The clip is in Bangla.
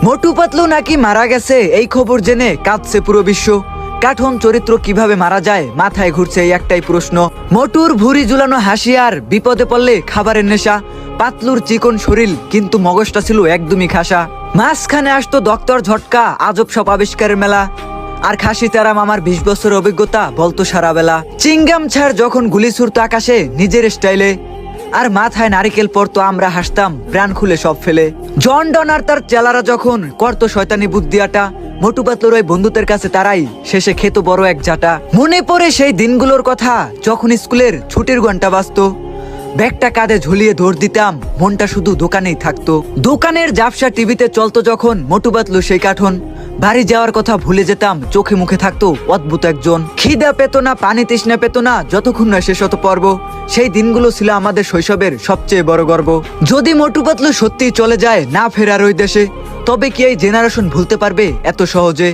মোটু পাতলু নাকি মারা গেছে এই খবর জেনে কাঁদছে পুরো বিশ্ব। কার্টুন চরিত্র কিভাবে মারা যায় মাথায় ঘুরছে এই একটাই প্রশ্ন। মোটুর ভুঁড়ি ঝুলানো হাসি আর বিপদে পড়লে খাবারের নেশা। পাতলুর চিকন শরীর কিন্তু মগজটা ছিল একদমই খাসা। মাঝখানে আসতো ডক্টর ঝটকা, আজব সব আবিষ্কারের মেলা। আর খাসি তেরাম আমার 20 বছরের অভিজ্ঞতা বলতো সারা বেলা। চিংগাম ছাড় যখন গুলি ছুড়তো আকাশে নিজের স্টাইলে, আর মাথায় নারিকেল পড়তো আমরা হাসতাম প্রাণ খুলে সব ফেলে। জন ডন আর তার চেলারা যখন করতো শয়তানি বুদ্ধিয়াটা, মোটু পাতলুর ওই বন্ধুদের কাছে তারাই শেষে খেত বড় এক জাটা। মনে পড়ে সেই দিনগুলোর কথা যখন স্কুলের ছুটির ঘন্টা বাজতো, ব্যাগটা কাঁধে ঝুলিয়ে দৌড় দিতাম, মনটা শুধু দোকানেই থাকতো। দোকানের জাপসা টিভিতে চলতো যখন মোটু পাতলু সেই কার্টুন। বাড়ি যাওয়ার কথা ভুলে যেতাম, চোখে মুখে থাকতো অদ্ভুত একজন। খিদা পেত না, পানি তৃষ্ণা পেত না, যতক্ষণ না শেষ হতো পর্ব। সেই দিনগুলো ছিল আমাদের শৈশবের সবচেয়ে বড় গর্ব। যদি মোটু পাতলু সত্যিই চলে যায় না ফেরার ওই দেশে, তবে কি এই জেনারেশন ভুলতে পারবে এত সহজে?